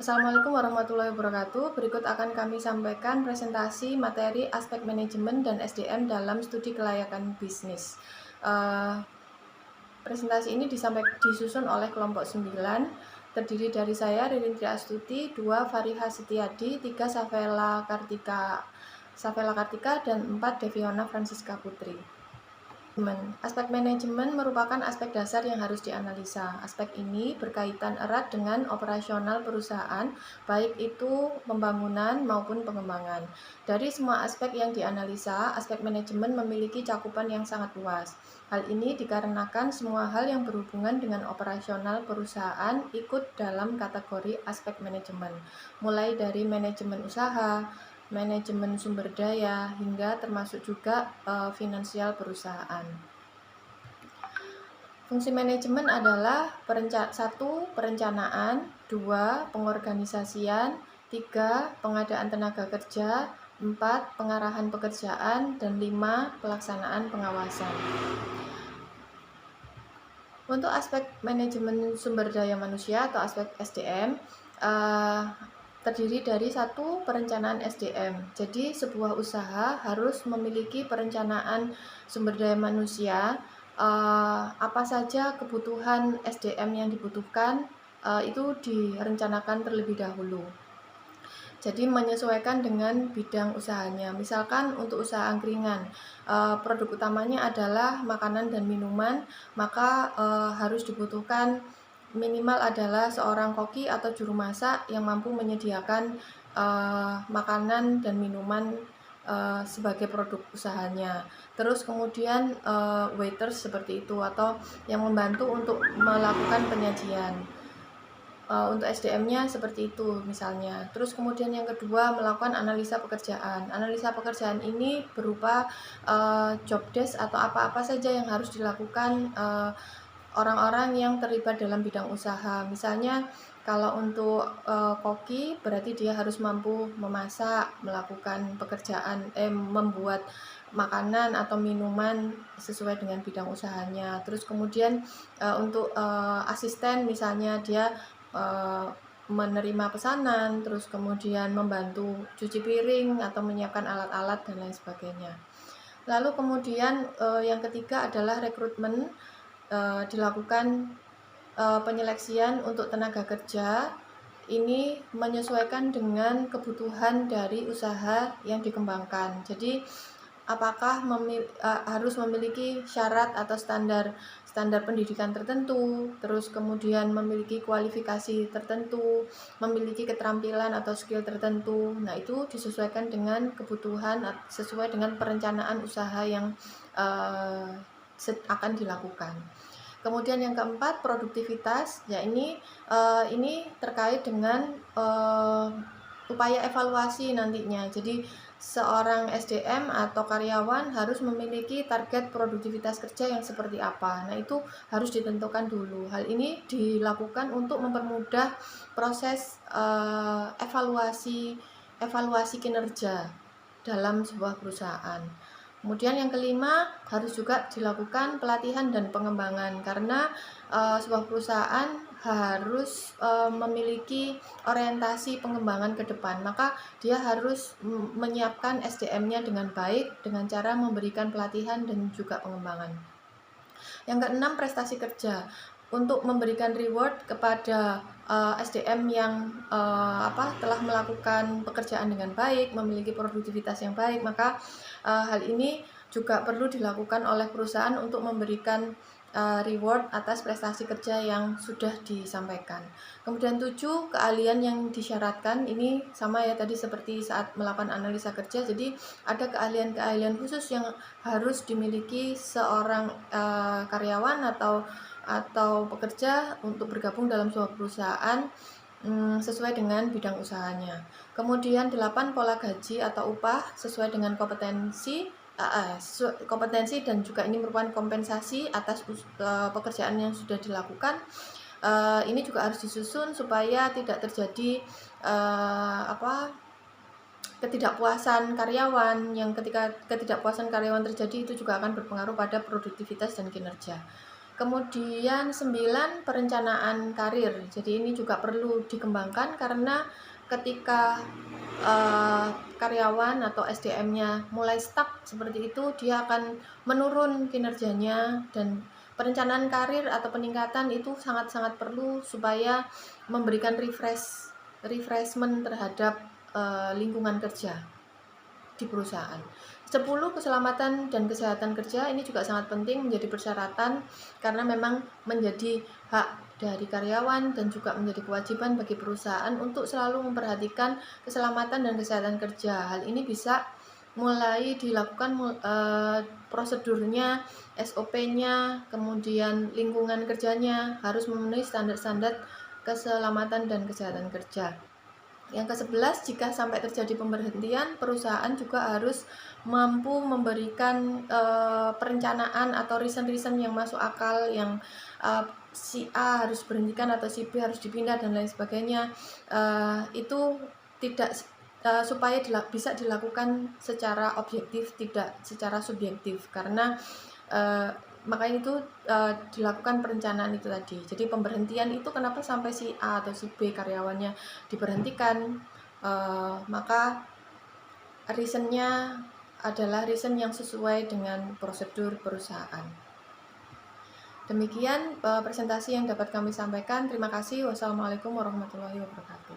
Assalamualaikum warahmatullahi wabarakatuh. Berikut akan kami sampaikan presentasi materi aspek manajemen dan SDM dalam studi kelayakan bisnis. Presentasi ini disusun oleh kelompok 9, terdiri dari saya, Ririn Tri Astuti, 2, Fariha Setiadi, 3, Safela Kartika, dan 4, Deviona Francisca Putri. Aspek manajemen merupakan aspek dasar yang harus dianalisa. Aspek ini berkaitan erat dengan operasional perusahaan, baik itu pembangunan maupun pengembangan. Dari semua aspek yang dianalisa, aspek manajemen memiliki cakupan yang sangat luas. Hal ini dikarenakan semua hal yang berhubungan dengan operasional perusahaan ikut dalam kategori aspek manajemen, mulai dari manajemen usaha, manajemen sumber daya, hingga termasuk juga finansial perusahaan. Fungsi manajemen adalah 1. Perencanaan, 2. Pengorganisasian, 3. Pengadaan tenaga kerja, 4. Pengarahan pekerjaan, dan 5. Pelaksanaan pengawasan. Untuk aspek manajemen sumber daya manusia atau aspek SDM, terdiri dari 1. Perencanaan SDM. Jadi sebuah usaha harus memiliki perencanaan sumber daya manusia, apa saja kebutuhan SDM yang dibutuhkan, itu direncanakan terlebih dahulu. Jadi menyesuaikan dengan bidang usahanya. Misalkan untuk usaha angkringan, produk utamanya adalah makanan dan minuman, maka harus dibutuhkan minimal adalah seorang koki atau juru masak yang mampu menyediakan makanan dan minuman sebagai produk usahanya. Terus kemudian waiters seperti itu, atau yang membantu untuk melakukan penyajian. Untuk SDM-nya seperti itu misalnya. Terus kemudian yang kedua, melakukan analisa pekerjaan. Analisa pekerjaan ini berupa job desk atau apa-apa saja yang harus dilakukan orang-orang yang terlibat dalam bidang usaha. Misalnya kalau untuk koki, berarti dia harus mampu memasak, melakukan pekerjaan, membuat makanan atau minuman sesuai dengan bidang usahanya. Terus kemudian untuk asisten, misalnya dia menerima pesanan, terus kemudian membantu cuci piring atau menyiapkan alat-alat dan lain sebagainya. Lalu kemudian yang ketiga adalah rekrutmen. Dilakukan penyeleksian untuk tenaga kerja. Ini menyesuaikan dengan kebutuhan dari usaha yang dikembangkan. Jadi apakah harus memiliki syarat atau standar pendidikan tertentu, terus kemudian memiliki kualifikasi tertentu, memiliki keterampilan atau skill tertentu. Nah, itu disesuaikan dengan kebutuhan sesuai dengan perencanaan usaha yang akan dilakukan. Kemudian yang keempat, produktivitas. Ya, ini terkait dengan upaya evaluasi nantinya. Jadi seorang SDM atau karyawan harus memiliki target produktivitas kerja yang seperti apa. Nah, itu harus ditentukan dulu. Hal ini dilakukan untuk mempermudah proses evaluasi kinerja dalam sebuah perusahaan. Kemudian yang kelima, harus juga dilakukan pelatihan dan pengembangan, karena sebuah perusahaan harus memiliki orientasi pengembangan ke depan. Maka dia harus menyiapkan SDM-nya dengan baik dengan cara memberikan pelatihan dan juga pengembangan. Yang keenam, prestasi kerja. Untuk memberikan reward kepada SDM yang telah melakukan pekerjaan dengan baik, memiliki produktivitas yang baik, maka hal ini juga perlu dilakukan oleh perusahaan untuk memberikan reward atas prestasi kerja yang sudah disampaikan. Kemudian 7, keahlian yang disyaratkan. Ini sama ya tadi seperti saat melakukan analisa kerja. Jadi ada keahlian-keahlian khusus yang harus dimiliki seorang karyawan atau pekerja untuk bergabung dalam sebuah perusahaan sesuai dengan bidang usahanya. Kemudian 8, pola gaji atau upah sesuai dengan kompetensi dan juga ini merupakan kompensasi atas pekerjaan yang sudah dilakukan. Ini juga harus disusun supaya tidak terjadi ketidakpuasan karyawan, yang ketika ketidakpuasan karyawan terjadi itu juga akan berpengaruh pada produktivitas dan kinerja. Kemudian 9, perencanaan karir. Jadi ini juga perlu dikembangkan karena ketika karyawan atau SDM-nya mulai stuck seperti itu, dia akan menurun kinerjanya, dan perencanaan karir atau peningkatan itu sangat-sangat perlu supaya memberikan refreshment terhadap lingkungan kerja di perusahaan. 10, keselamatan dan kesehatan kerja. Ini juga sangat penting, menjadi persyaratan karena memang menjadi hak dari karyawan dan juga menjadi kewajiban bagi perusahaan untuk selalu memperhatikan keselamatan dan kesehatan kerja. Hal ini bisa mulai dilakukan prosedurnya, SOP-nya, kemudian lingkungan kerjanya harus memenuhi standar-standar keselamatan dan kesehatan kerja. Yang ke-11, jika sampai terjadi pemberhentian, perusahaan juga harus mampu memberikan perencanaan atau reason yang masuk akal, yang si A harus berhentikan atau si B harus dipindah dan lain sebagainya. Itu tidak supaya bisa dilakukan secara objektif, tidak secara subjektif, karena makanya itu dilakukan perencanaan itu tadi. Jadi pemberhentian itu kenapa sampai si A atau si B karyawannya diberhentikan, maka reasonnya adalah reason yang sesuai dengan prosedur perusahaan. Demikian presentasi yang dapat kami sampaikan. Terima kasih. Wassalamualaikum warahmatullahi wabarakatuh.